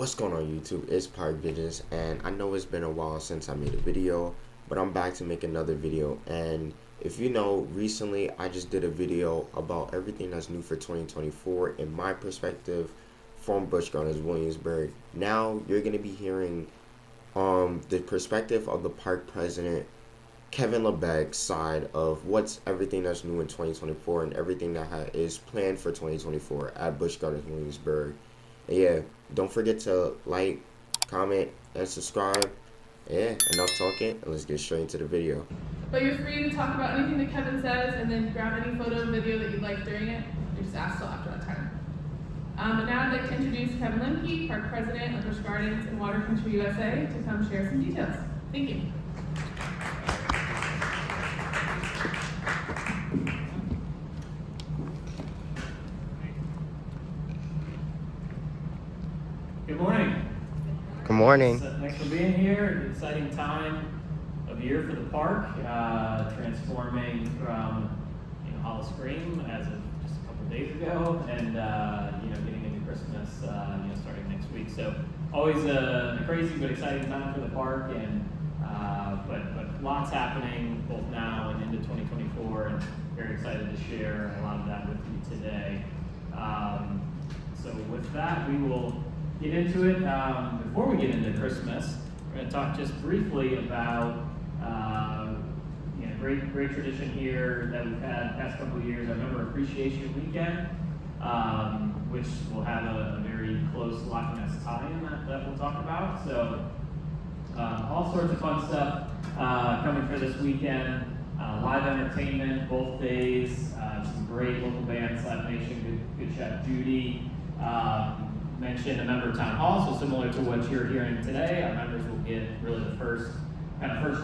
What's going on YouTube? It's Park Visions, and I know it's been a while since I made a video, but I'm back to make another video. And if you know, recently I just did a video about everything that's new for 2024 in my perspective from Busch Gardens Williamsburg. Now you're going to be hearing the perspective of the park president, Kevin Lembke's side of what's everything that's new in 2024 and everything that is planned for 2024 at Busch Gardens Williamsburg. And yeah, don't forget to like, comment, and subscribe. Yeah, enough talking, and let's get straight into the video. But you're free to talk about anything that Kevin says and then grab any photo and video that you'd like during it. You just ask till after that time. But now I'd like to introduce Kevin Lembke, Park President of Busch Gardens and Water Country USA, to come share some details. Thank you. Good morning. Good morning. Thanks for being here. An exciting time of year for the park, transforming from Hollow Scream as of just a couple of days ago, and getting into Christmas, starting next week. So always a crazy but exciting time for the park, and but lots happening both now and into 2024, and very excited to share a lot of that with you today. So with that, we will get into it. Before we get into Christmas, we're going to talk just briefly about great tradition here that we've had the past couple of years, our Member Appreciation Weekend, which will have a very close Loch Ness tie-in that we'll talk about. So all sorts of fun stuff coming for this weekend. Live entertainment both days, some great local bands, Live Nation, Good Chef Judy. Mentioned a member town hall, so similar to what you're hearing today, our members will get really the first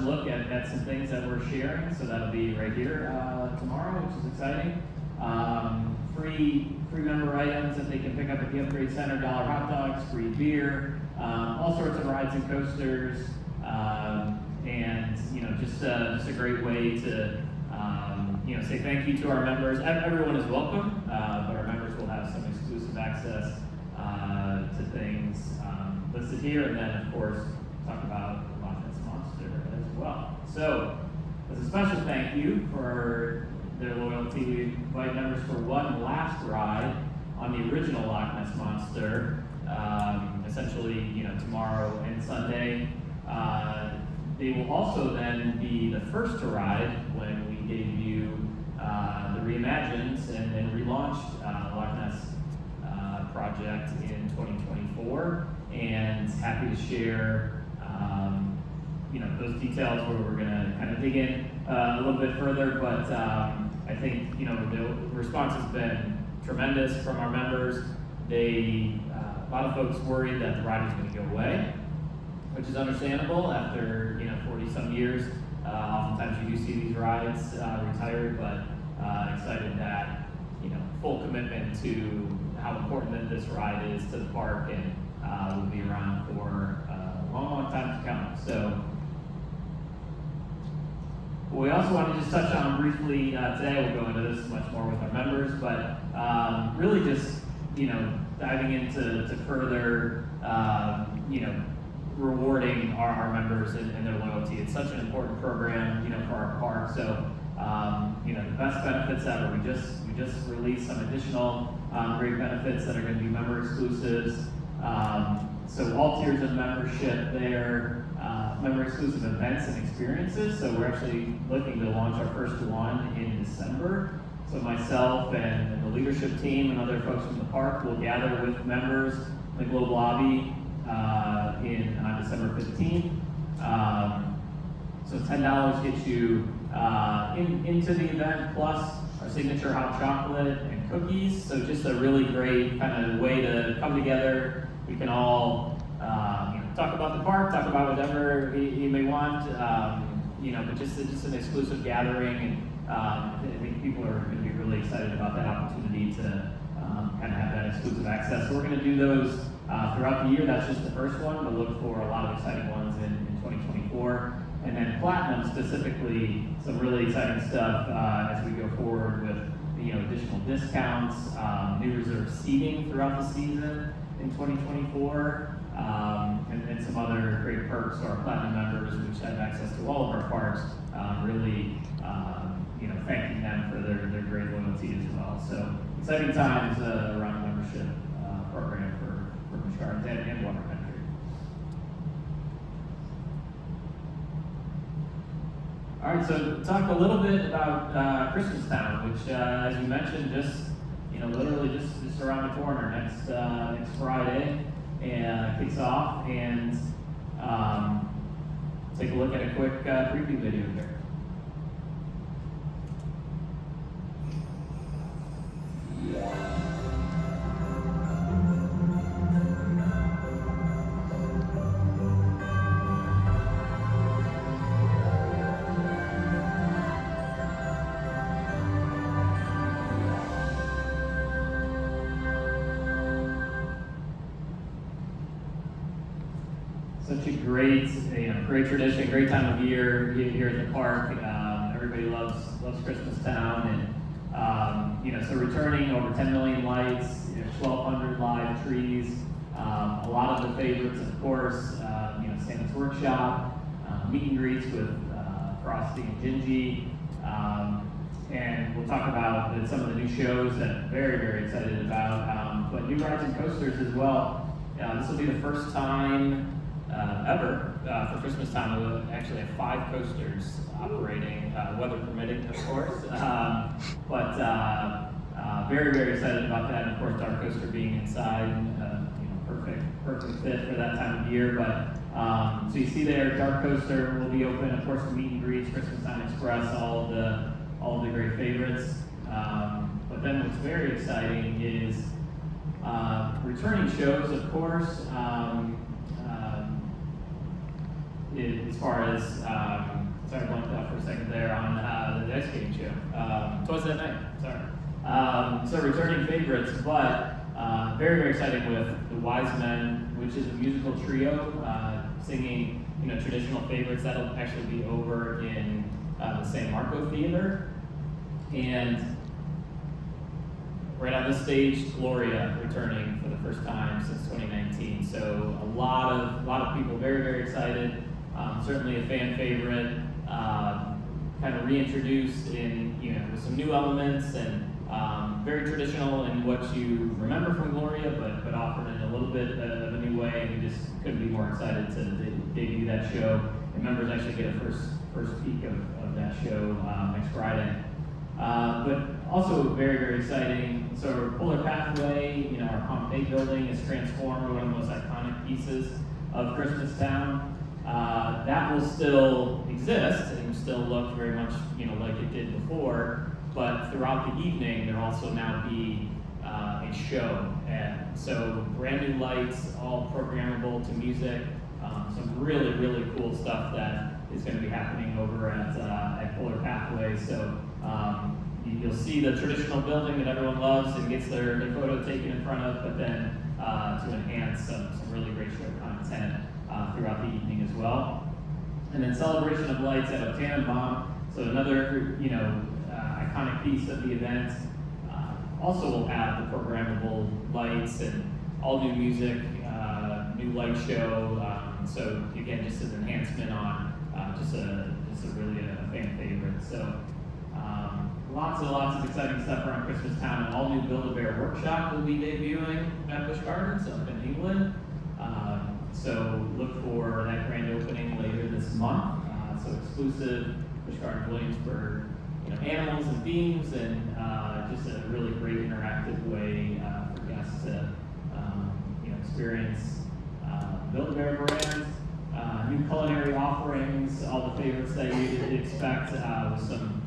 look at some things that we're sharing. So that'll be right here tomorrow, which is exciting. Free member items that they can pick up at the Upgrade Center, $1 hot dogs, free beer, all sorts of rides and coasters, and just a great way to say thank you to our members. Everyone is welcome, but our members will have some exclusive access to things listed here, and then of course talk about the Loch Ness Monster as well. So as a special thank you for their loyalty, we invite members for one last ride on the original Loch Ness Monster, essentially tomorrow and Sunday. They will also then be the first to ride when we debut the reimagined and relaunched Loch Ness project in 2024, and happy to share those details where we're going to kind of dig in a little bit further. But I think the response has been tremendous from our members. A lot of folks worried that the ride was going to go away, which is understandable after 40 some years. Oftentimes you do see these rides retired, but excited that full commitment to how important that this ride is to the park, and will be around for a long time to come. So we also want to just touch on briefly today, we'll go into this much more with our members, but really just diving into further rewarding our members and their loyalty. It's such an important program for our park. So the best benefits ever. We just released some additional great benefits that are going to be member exclusives. So all tiers of membership there, member exclusive events and experiences. So we're actually looking to launch our first one in December. So myself and the leadership team and other folks from the park will gather with members in the Globe Lobby on December 15th. So $10 gets you into the event, plus our signature hot chocolate and cookies. So just a really great kind of way to come together. We can all talk about the park, talk about whatever you may want, but just an exclusive gathering, and I think people are going to be really excited about that opportunity to kind of have that exclusive access. So we're going to do those throughout the year. That's just the first one, but look for a lot of exciting ones in 2024. And then Platinum specifically, some really exciting stuff as we go forward with additional discounts, new reserve seating throughout the season in 2024, and some other great perks to our platinum members, which have access to all of our parks. Really, thanking them for their great loyalty as well. So exciting times around the membership program for Busch Gardens and Water Country. All right, so talk a little bit about Christmas Town, which, as we mentioned, literally just around the corner next Friday, and kicks off. And take a look at a quick preview video here. Such a great tradition, great time of year here at the park. Everybody loves Christmas Town, and so returning over 10 million lights, 1,200 live trees. A lot of the favorites, of course, Santa's Workshop, meet and greets with Frosty and Gingy, and we'll talk about some of the new shows that I'm very, very excited about. But new rides and coasters as well. This will be the first time ever for Christmas Town. We'll actually have 5 coasters operating, weather permitting, of course. But very, very excited about that. And of course, Dark Coaster being inside, perfect fit for that time of year. But so you see there, Dark Coaster will be open. Of course, meet and greets, Christmas Town Express, all of the great favorites. But then what's very exciting is returning shows, of course. As far as, sorry, I blanked out for a second there on the ice skating show. Twas that night, sorry. So returning favorites, but very, very exciting with the Wise Men, which is a musical trio singing, traditional favorites. That'll actually be over in the San Marco Theater. And right on this stage, Gloria returning for the first time since 2019. So a lot of people very, very excited. Certainly a fan favorite, kind of reintroduced in, with some new elements, and very traditional in what you remember from Gloria, but offered in a little bit of a new way. And we just couldn't be more excited to debut that show. And members actually get a first peek of that show next Friday. But also very, very exciting. So Polar Pathway, our Pompeii building is transformed, one of the most iconic pieces of Christmas Town. That will still exist and still look very much, like it did before. But throughout the evening, there will also now be a show. And so brand new lights, all programmable to music. Some really, really cool stuff that is going to be happening over at Polar Pathway. So you'll see the traditional building that everyone loves and gets their photo taken in front of, but then to enhance some really great show content throughout the evening as well. And then Celebration of Lights at Tannenbaum, so another iconic piece of the event. Also will have the programmable lights and all new music, new light show. So again, just an enhancement on just a really a fan favorite. So lots of exciting stuff around Christmas Town. An all new Build-A-Bear workshop will be debuting at Busch Gardens up in England. So look for that grand opening later this month. So exclusive Busch Gardens Williamsburg, animals and themes, and just a really great interactive way for guests to experience Build-A-Bear brand, new culinary offerings, all the favorites that you'd expect, with some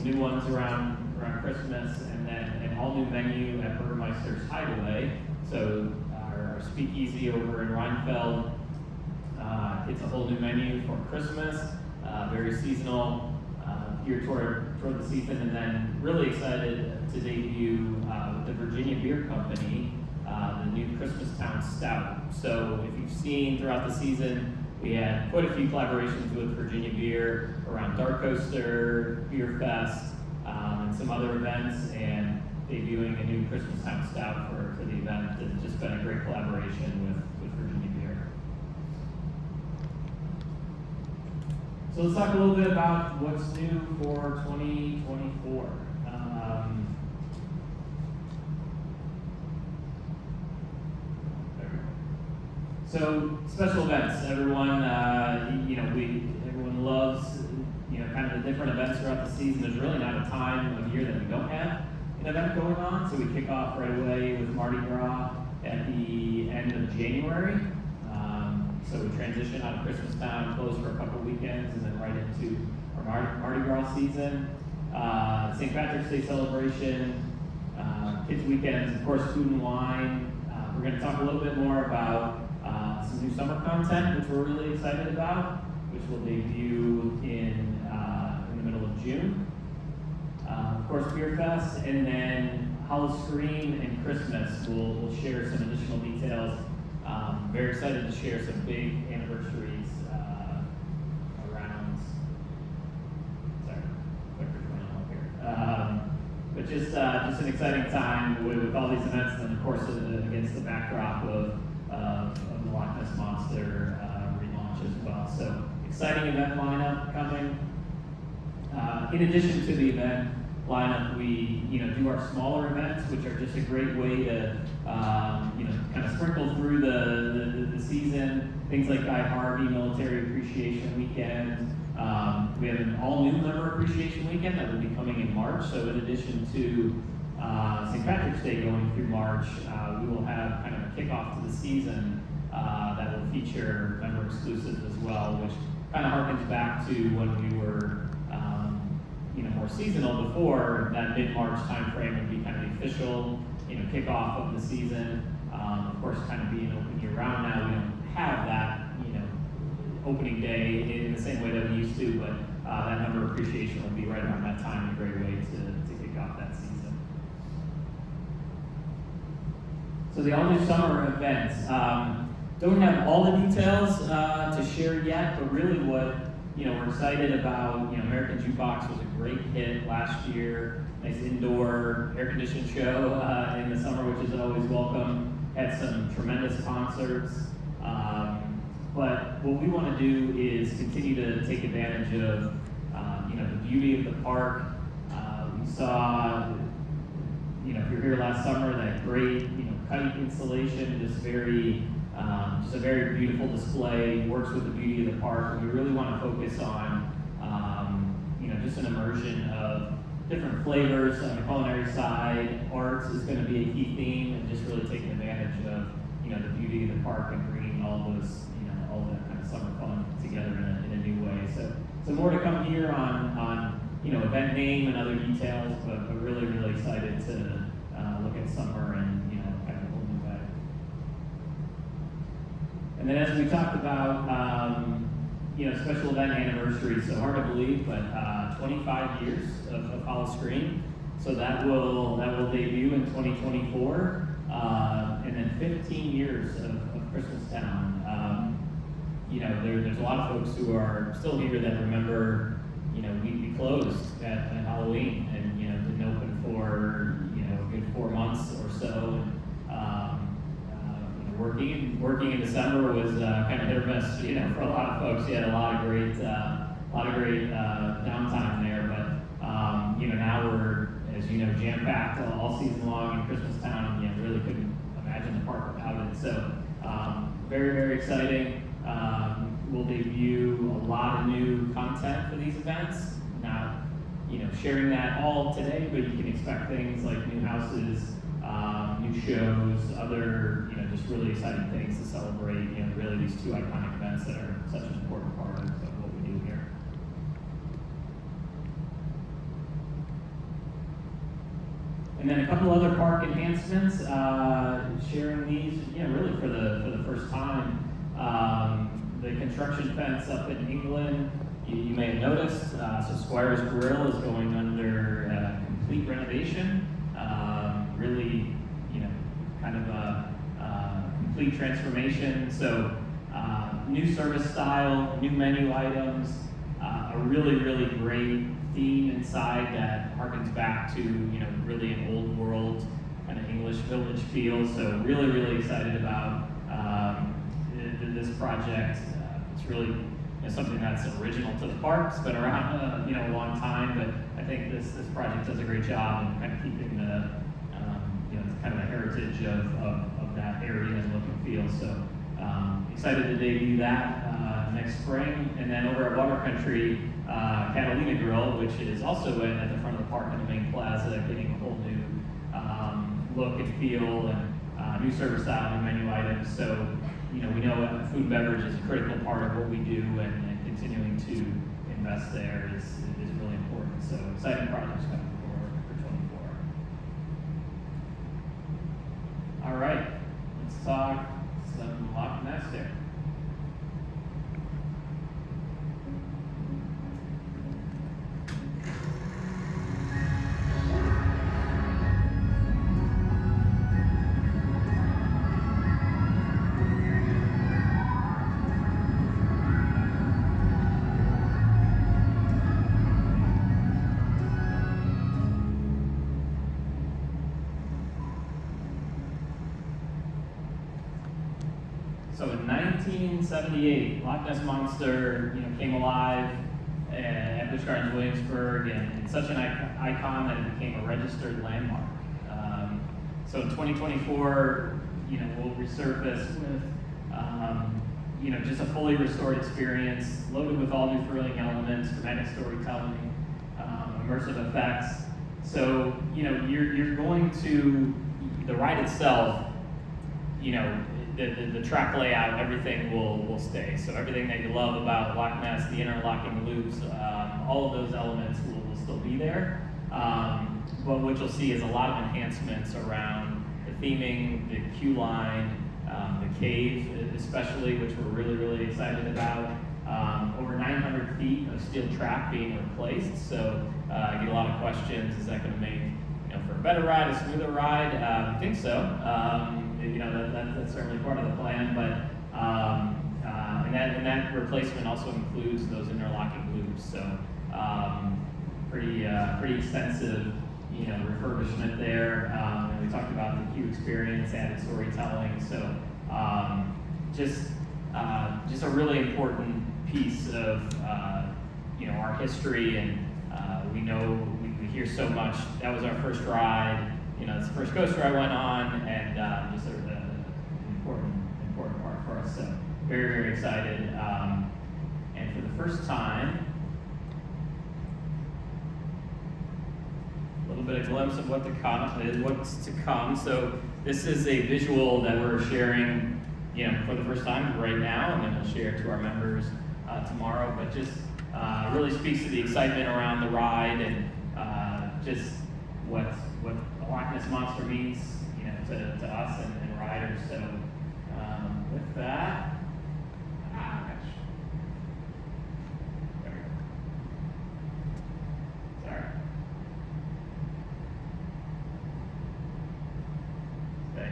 new ones around Christmas, and then an all new menu at Burgermeister's Hideaway. So our speakeasy over in Rheinfeld gets a whole new menu for Christmas, very seasonal, geared toward the season. And then really excited to debut with the Virginia Beer Company the new Christmas Town Stout. So if you've seen throughout the season, we had quite a few collaborations with Virginia Beer around Dark Coaster, Beer Fest, and some other events, and debuting a new Christmas Town Stout for the event. It's just been a great collaboration with So let's talk a little bit about what's new for 2024. So special events, everyone, everyone loves, kind of the different events throughout the season. There's really not a time of year that we don't have an event going on. So we kick off right away with Mardi Gras at the end of January. So we transition out of Christmastown, close for a couple weekends, and then right into our Mardi Gras season. St. Patrick's Day celebration, kids weekends, of course, food and wine. We're going to talk a little bit more about some new summer content, which we're really excited about, which will debut in the middle of June. Of course, Beer Fest, and then Halloween and Christmas. We'll share some additional details. Very excited to share some big anniversaries around. Sorry, clicker's running off here. But just an exciting time with all these events, and then of course against the backdrop of the Loch Ness Monster relaunch as well. So exciting event lineup coming. In addition to the event lineup, we do our smaller events, which are just a great way to kind of sprinkle through the season. Things like Guy Harvey Military Appreciation Weekend. We have an all-new Member Appreciation Weekend that will be coming in March. So in addition to St. Patrick's Day going through March, we will have kind of a kickoff to the season that will feature member exclusives as well, which kind of harkens back to when we were more seasonal before. That mid-March time frame would be kind of the official kickoff of the season. Of course, kind of being open year-round now, we don't have that opening day in the same way that we used to, but that member appreciation will be right around that time, a great way to kick off that season. So the all-new summer events. Don't have all the details to share yet, but really what we're excited about. American Jukebox was a great hit last year. Nice indoor air-conditioned show in the summer, which is always welcome. Had some tremendous concerts. But what we want to do is continue to take advantage of the beauty of the park. We saw, if you're here last summer, that great kite installation, just a very beautiful display, works with the beauty of the park. We really want to focus on just an immersion of different flavors on the culinary side. Arts is going to be a key theme, and just really taking advantage of the beauty of the park and bringing all those all that kind of summer fun together in a new way. So more to come here on event name and other details, but really excited to look at summer and kind of a whole new way. And then as we talked about special event anniversaries, so hard to believe, but 25 years of Howl-O-Scream. So that will debut in 2024, and then 15 years of Christmastown. There's a lot of folks who are still here that remember, we closed at Halloween and didn't open for a good 4 months or so. Working in December was kind of hit or miss, for a lot of folks. You had a lot of great downtime there, but now we're, as jam-packed all season long in Christmastown, and really couldn't imagine the park without it. So very exciting. We'll debut a lot of new content for these events. Not sharing that all today, but you can expect things like new houses, new shows, other just really exciting things to celebrate. Really these two iconic events that are such an important part of what we do here. And then a couple other park enhancements. Sharing these, really for the first time. The construction fence up in England, you may have noticed. So Squire's Grill is going under complete renovation. Really, kind of a complete transformation. So new service style, new menu items, a really great theme inside that harkens back to really an old world kind of English village feel. So really excited about this project. It's really something that's original to the park. It's been around a long time, but I think this project does a great job in kind of keeping the kind of a heritage of that area and look and feel. So excited to debut that next spring. And then over at Water Country, Catalina Grill, which is also at the front of the park in the main plaza, getting a whole new look and feel and new service style, new menu items. So we know food and beverage is a critical part of what we do, and continuing to invest there is really important. So exciting projects coming for 24. All right, let's talk some Loch Ness here. So in 1978, Loch Ness Monster, came alive at Busch Gardens Williamsburg, and such an icon that it became a registered landmark. So in 2024, we'll resurface with, just a fully restored experience, loaded with all new thrilling elements, dramatic storytelling, immersive effects. So you're going to the ride itself. The track layout, everything will stay. So everything that you love about Loch Ness, the interlocking loops, all of those elements will still be there. But what you'll see is a lot of enhancements around the theming, the queue line, the cave especially, which we're really, really excited about. Over 900 feet of steel track being replaced. So I get a lot of questions, is that going to make for a better ride, a smoother ride? I think so. That's certainly part of the plan, but and that replacement also includes those interlocking loops. So pretty extensive refurbishment there. And we talked about the queue experience, added storytelling. So just a really important piece of our history, and we know we hear so much. That was our first ride. It's the first coaster I went on, and just an important part for us. So very, very excited. And for the first time, a little bit of glimpse of what's to come. So this is a visual that we're sharing, for the first time right now, and then we'll share it to our members tomorrow. But just really speaks to the excitement around the ride, and just what Loch Ness Monster means, to us and riders. So with that, there we go. Sorry. Stay.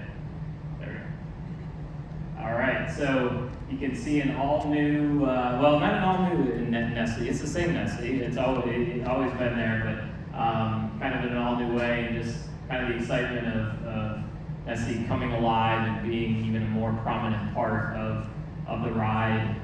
There we go. All right. So you can see an all new. Well, not an all new Nessie. It's the same Nessie. It's always been there, but kind of in an all new way, and just kind of the excitement of Nessie coming alive and being even a more prominent part of the ride.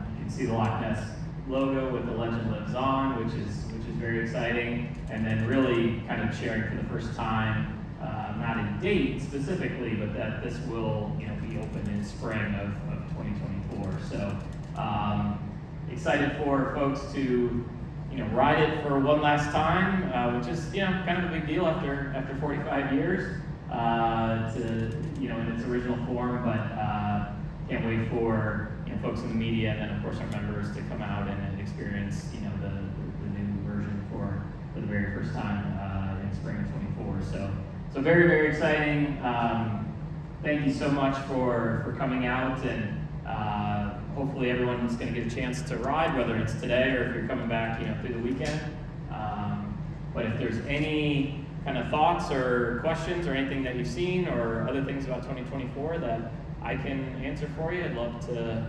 You can see the Loch Ness logo with the legend lives on, which is very exciting, and then really kind of sharing for the first time, not a date specifically, but that this will be open in spring of 2024. So excited for folks to ride it for one last time, which is kind of a big deal after 45 years in its original form. But can't wait for folks in the media, and then of course our members, to come out and experience the new version for the very first time in spring of 24. So very, very exciting. Thank you so much for coming out, and hopefully everyone's going to get a chance to ride, whether it's today or if you're coming back through the weekend. But if there's any kind of thoughts or questions or anything that you've seen or other things about 2024 that I can answer for you, I'd love to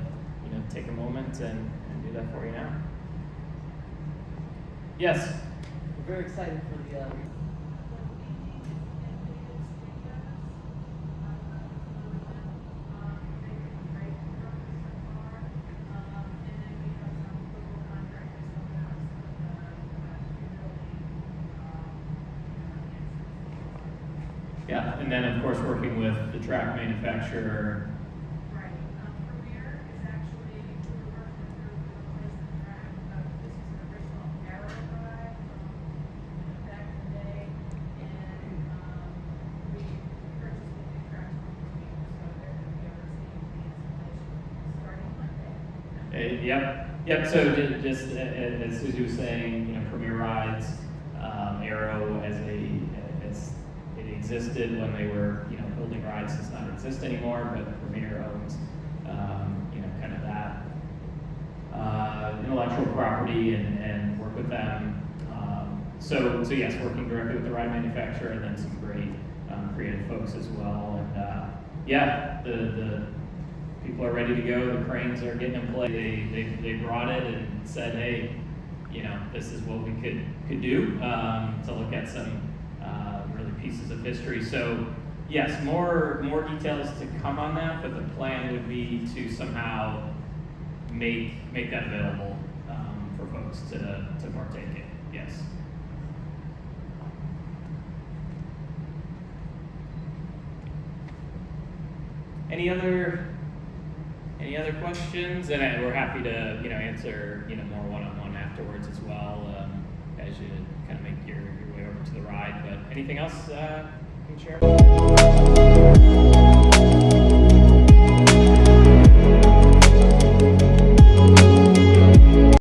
take a moment and do that for you now. Yes? We're very excited for the Yeah, and then of course working with the track manufacturer. Right. Premier is actually, we were working through replacement track. This is an original Arrow ride from back in the day, and we purchased the new tracks from Premier, so they're going to be overseeing the installation starting Monday. Yep. So just as Susie was saying, Premier Rides, Arrow as it existed when they were, building rides does not exist anymore, but Premier owns, kind of that intellectual property and work with them. So yes, working directly with the ride manufacturer, and then some great creative folks as well. And the people are ready to go. The cranes are getting in play. They brought it and said, hey, this is what we could do to look at some really pieces of history. So yes, more details to come on that, but the plan would be to somehow make that available for folks to partake in. Yes. Any other questions? And we're happy to answer more one-on-one afterwards as well, as you kind of make your way over to the ride. But anything else you can share?